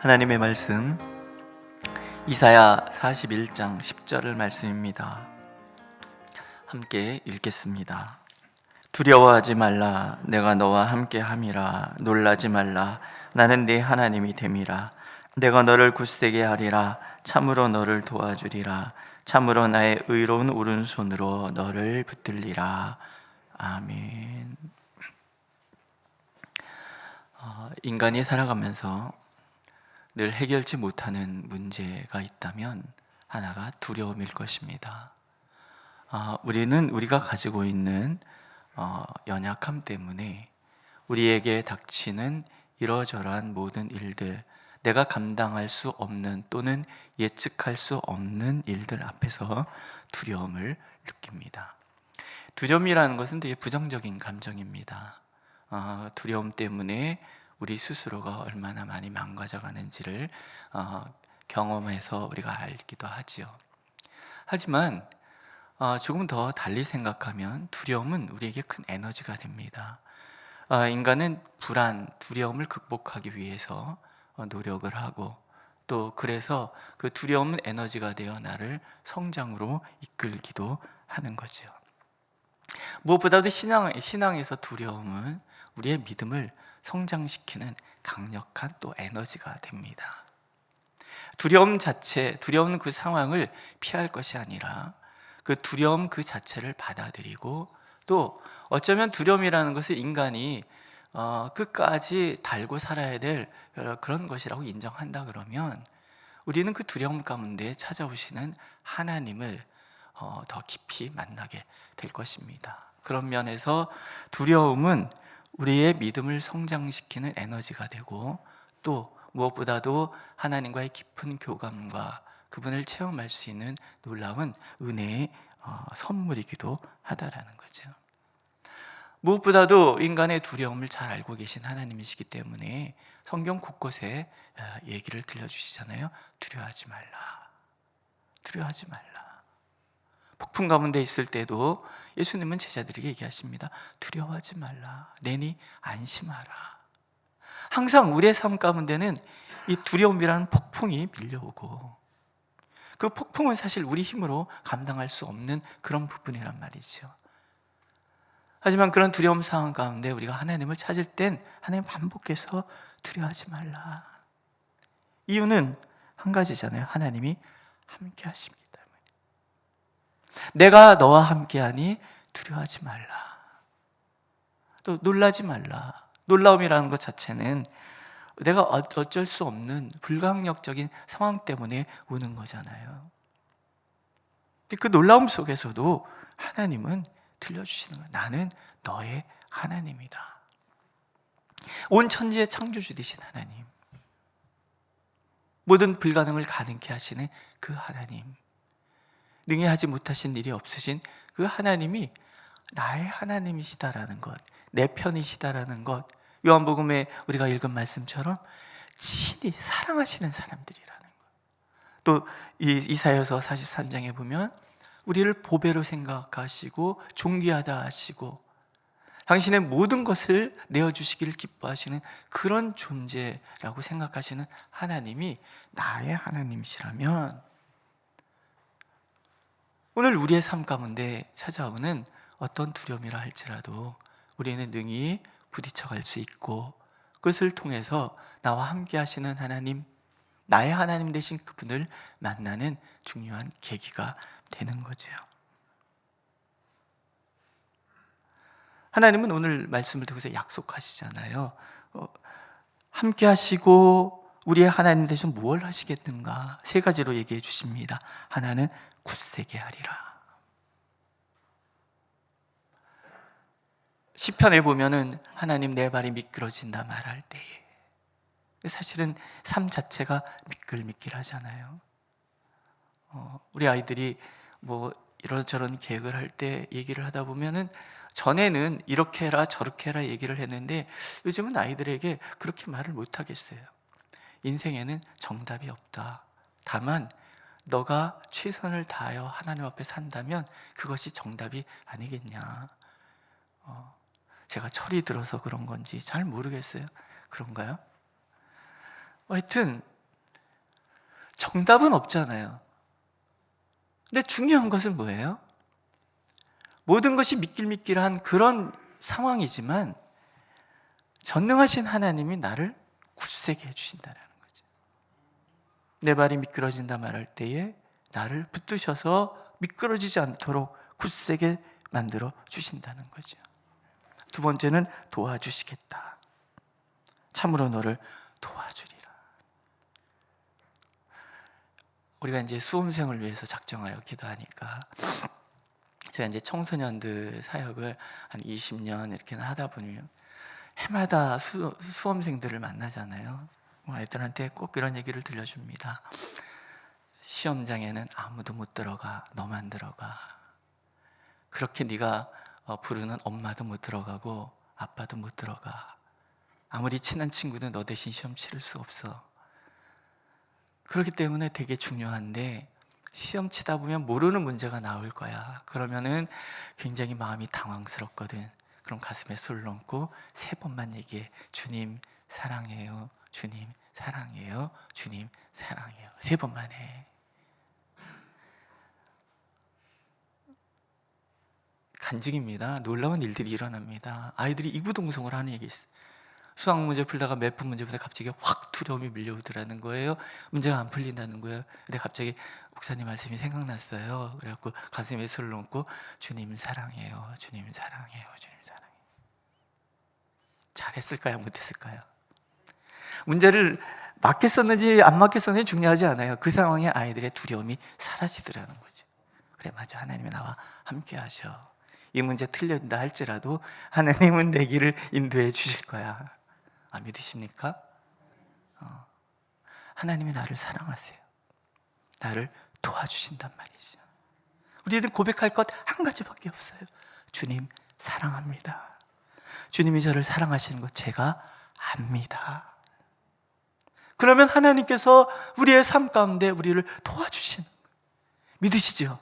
하나님의 말씀 이사야 41장 10절을 말씀입니다. 함께 읽겠습니다. 두려워하지 말라. 내가 너와 함께 함이라. 놀라지 말라. 나는 네 하나님이 됨이라. 내가 너를 굳세게 하리라. 참으로 너를 도와주리라. 참으로 나의 의로운 오른손으로 너를 붙들리라. 아멘. 인간이 살아가면서 늘 해결치 못하는 문제가 있다면 하나가 두려움일 것입니다. 우리가 가지고 있는 연약함 때문에 우리에게 닥치는 이러저러한 모든 일들, 내가 감당할 수 없는 또는 예측할 수 없는 일들 앞에서 두려움을 느낍니다. 두려움이라는 것은 되게 부정적인 감정입니다. 두려움 때문에 우리 스스로가 얼마나 많이 망가져가는지를 경험해서 우리가 알기도 하지요. 하지만 조금 더 달리 생각하면 두려움은 우리에게 큰 에너지가 됩니다. 인간은 불안, 두려움을 극복하기 위해서 노력을 하고 또 그래서 그 두려움은 에너지가 되어 나를 성장으로 이끌기도 하는 거죠. 무엇보다도 신앙에서 두려움은 우리의 믿음을 성장시키는 강력한 또 에너지가 됩니다. 두려움 그 상황을 피할 것이 아니라 그 두려움 그 자체를 받아들이고 또 어쩌면 두려움이라는 것을 인간이 끝까지 달고 살아야 될 그런 것이라고 인정한다 그러면 우리는 그 두려움 가운데 찾아오시는 하나님을 더 깊이 만나게 될 것입니다. 그런 면에서 두려움은 우리의 믿음을 성장시키는 에너지가 되고 또 무엇보다도 하나님과의 깊은 교감과 그분을 체험할 수 있는 놀라운 은혜의 선물이기도 하다라는 거죠. 무엇보다도 인간의 두려움을 잘 알고 계신 하나님이시기 때문에 성경 곳곳에 얘기를 들려주시잖아요. 두려워하지 말라. 두려워하지 말라. 폭풍 가운데 있을 때도 예수님은 제자들에게 얘기하십니다. 두려워하지 말라. 내니 안심하라. 항상 우리의 삶 가운데는 이 두려움이라는 폭풍이 밀려오고 그 폭풍은 사실 우리 힘으로 감당할 수 없는 그런 부분이란 말이죠. 하지만 그런 두려움 상황 가운데 우리가 하나님을 찾을 땐 하나님 반복해서 두려워하지 말라. 이유는 한 가지잖아요. 하나님이 함께 하십니다. 내가 너와 함께하니 두려워하지 말라. 또 놀라지 말라. 놀라움이라는 것 자체는 내가 어쩔 수 없는 불가항력적인 상황 때문에 오는 거잖아요. 그 놀라움 속에서도 하나님은 들려주시는 거예요. 나는 너의 하나님이다. 온 천지의 창조주 되신 하나님, 모든 불가능을 가능케 하시는 그 하나님, 능히 하지 못하신 일이 없으신 그 하나님이 나의 하나님이시다라는 것, 내 편이시다라는 것, 요한복음에 우리가 읽은 말씀처럼 친히 사랑하시는 사람들이라는 것. 또 이사야서 43장에 보면 우리를 보배로 생각하시고 존귀하다 하시고 당신의 모든 것을 내어주시기를 기뻐하시는 그런 존재라고 생각하시는 하나님이 나의 하나님이시라면 오늘 우리의 삶 가운데 찾아오는 어떤 두려움이라 할지라도 우리는 능히 부딪혀갈 수 있고 그것을 통해서 나와 함께 하시는 하나님, 나의 하나님 되신 그분을 만나는 중요한 계기가 되는 거죠. 하나님은 오늘 말씀을 통해서 약속하시잖아요. 함께 하시고 우리의 하나님 되신 무엇을 하시겠는가? 세 가지로 얘기해 주십니다. 하나는 굳세게 하리라. 시편에 보면은 하나님 내 발이 미끄러진다 말할 때에 사실은 삶 자체가 미끌미끌하잖아요. 우리 아이들이 뭐 이런저런 계획을 할 때 얘기를 하다 보면은 전에는 이렇게 해라 저렇게 해라 얘기를 했는데 요즘은 아이들에게 그렇게 말을 못 하겠어요. 인생에는 정답이 없다. 다만 너가 최선을 다하여 하나님 앞에 산다면 그것이 정답이 아니겠냐. 제가 철이 들어서 그런 건지 잘 모르겠어요. 그런가요? 하여튼 정답은 없잖아요. 근데 중요한 것은 뭐예요? 모든 것이 미끌미끌한 그런 상황이지만 전능하신 하나님이 나를 굳세게 해주신다는 거죠. 내 발이 미끄러진다 말할 때에 나를 붙드셔서 미끄러지지 않도록 굳세게 만들어 주신다는 거죠. 두 번째는 도와주시겠다. 참으로 너를 도와주리라. 우리가 이제 수험생을 위해서 작정하여 기도하니까 제가 이제 청소년들 사역을 한 20년 이렇게 하다 보면 해마다 수험생들을 만나잖아요. 아이들한테 꼭 이런 얘기를 들려줍니다. 시험장에는 아무도 못 들어가. 너만 들어가. 그렇게 네가 부르는 엄마도 못 들어가고 아빠도 못 들어가. 아무리 친한 친구도 너 대신 시험 치를 수 없어. 그렇기 때문에 되게 중요한데 시험 치다 보면 모르는 문제가 나올 거야. 그러면은 굉장히 마음이 당황스럽거든. 그럼 가슴에 손을 얹고 3번만 얘기해. 주님 사랑해요. 주님 사랑해요. 주님 사랑해요. 3번만 해. 간증입니다. 놀라운 일들이 일어납니다. 아이들이 이구동성을 하는 얘기 있어요. 수학 문제 풀다가 매프 문제 풀다가 갑자기 확 두려움이 밀려오더라는 거예요. 문제가 안 풀린다는 거예요. 근데 갑자기 목사님 말씀이 생각났어요. 그래갖고 가슴에 손을 얹고 주님 사랑해요. 주님 사랑해요. 주님 사랑해요. 잘했을까요? 못했을까요? 문제를 맞게 썼는지 안 맞게 썼는지 중요하지 않아요. 그 상황에 아이들의 두려움이 사라지더라는 거죠. 그래, 맞아. 하나님이 나와 함께 하셔. 이 문제 틀린다 할지라도 하나님은 내 길을 인도해 주실 거야. 믿으십니까? 하나님이 나를 사랑하세요. 나를 도와주신단 말이죠. 우리는 고백할 것 한 가지밖에 없어요. 주님 사랑합니다. 주님이 저를 사랑하시는 것 제가 압니다. 그러면 하나님께서 우리의 삶 가운데 우리를 도와주시는 거예요. 믿으시죠?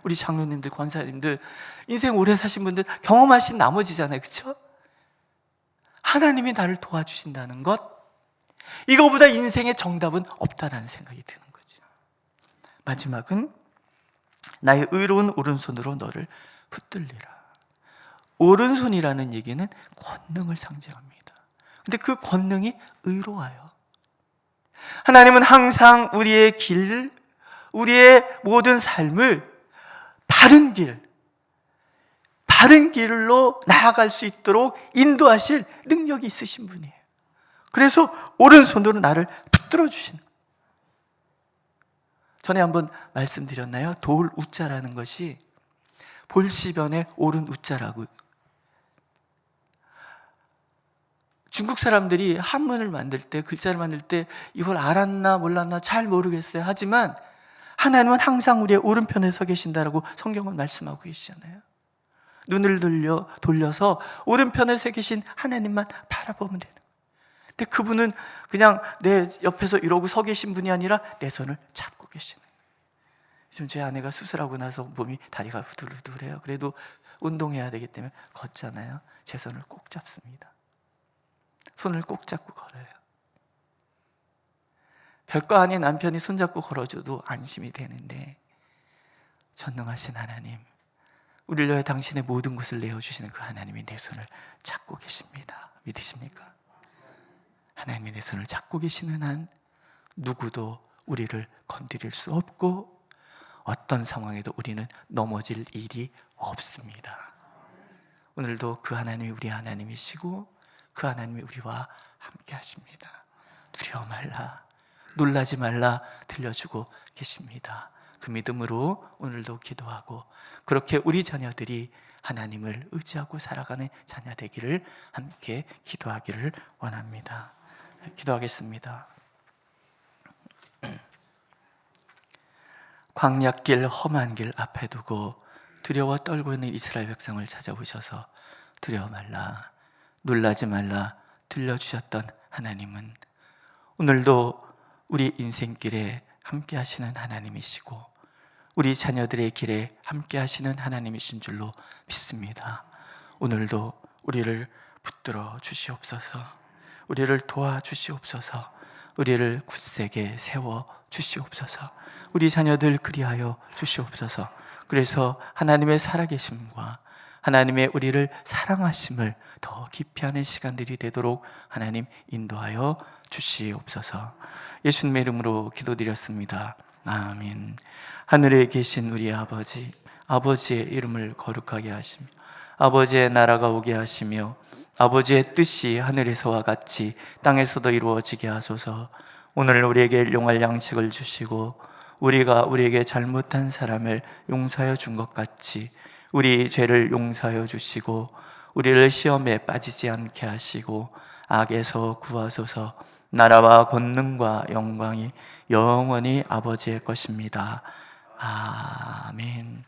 우리 장로님들, 권사님들, 인생 오래 사신 분들 경험하신 나머지잖아요. 그렇죠? 하나님이 나를 도와주신다는 것, 이거보다 인생의 정답은 없다라는 생각이 드는 거죠. 마지막은 나의 의로운 오른손으로 너를 붙들리라. 오른손이라는 얘기는 권능을 상징합니다. 근데 그 권능이 의로워요. 하나님은 항상 우리의 길, 우리의 모든 삶을 바른 길로 나아갈 수 있도록 인도하실 능력이 있으신 분이에요. 그래서 오른손으로 나를 붙들어 주시는 거예요. 전에 한번 말씀드렸나요? 도울 우자라는 것이 볼시변의 오른 우자라고. 중국 사람들이 한문을 만들 때, 글자를 만들 때 이걸 알았나 몰랐나 잘 모르겠어요. 하지만 하나님은 항상 우리의 오른편에 서 계신다라고 성경은 말씀하고 계시잖아요. 눈을 돌려서 오른편에 서 계신 하나님만 바라보면 되는 거예요. 근데 그분은 그냥 내 옆에서 이러고 서 계신 분이 아니라 내 손을 잡고 계시는 거예요. 지금 제 아내가 수술하고 나서 몸이 다리가 후들후들해요. 그래도 운동해야 되기 때문에 걷잖아요. 제 손을 꼭 잡습니다. 손을 꼭 잡고 걸어요. 별거 아닌 남편이 손잡고 걸어줘도 안심이 되는데 전능하신 하나님, 우리를 위해 당신의 모든 것을 내어주시는 그 하나님이 내 손을 잡고 계십니다. 믿으십니까? 하나님이 내 손을 잡고 계시는 한 누구도 우리를 건드릴 수 없고 어떤 상황에도 우리는 넘어질 일이 없습니다. 오늘도 그 하나님이 우리 하나님이시고 그 하나님이 우리와 함께 하십니다. 두려워 말라, 놀라지 말라 들려주고 계십니다. 그 믿음으로 오늘도 기도하고 그렇게 우리 자녀들이 하나님을 의지하고 살아가는 자녀 되기를 함께 기도하기를 원합니다. 기도하겠습니다. 광야길 험한 길 앞에 두고 두려워 떨고 있는 이스라엘 백성을 찾아오셔서 두려워 말라, 놀라지 말라 들려주셨던 하나님은 오늘도 우리 인생길에 함께 하시는 하나님이시고 우리 자녀들의 길에 함께 하시는 하나님이신 줄로 믿습니다. 오늘도 우리를 붙들어 주시옵소서, 우리를 도와주시옵소서, 우리를 굳세게 세워 주시옵소서. 우리 자녀들 그리하여 주시옵소서. 그래서 하나님의 살아계심과 하나님의 우리를 사랑하심을 더 깊이 하는 시간들이 되도록 하나님 인도하여 주시옵소서. 예수님의 이름으로 기도드렸습니다. 아멘. 하늘에 계신 우리 아버지, 아버지의 이름을 거룩하게 하시며 아버지의 나라가 오게 하시며 아버지의 뜻이 하늘에서와 같이 땅에서도 이루어지게 하소서. 오늘 우리에게 일용할 양식을 주시고 우리가 우리에게 잘못한 사람을 용서하여 준 것 같이 우리 죄를 용서하여 주시고 우리를 시험에 빠지지 않게 하시고 악에서 구하소서. 나라와 권능과 영광이 영원히 아버지의 것입니다. 아멘.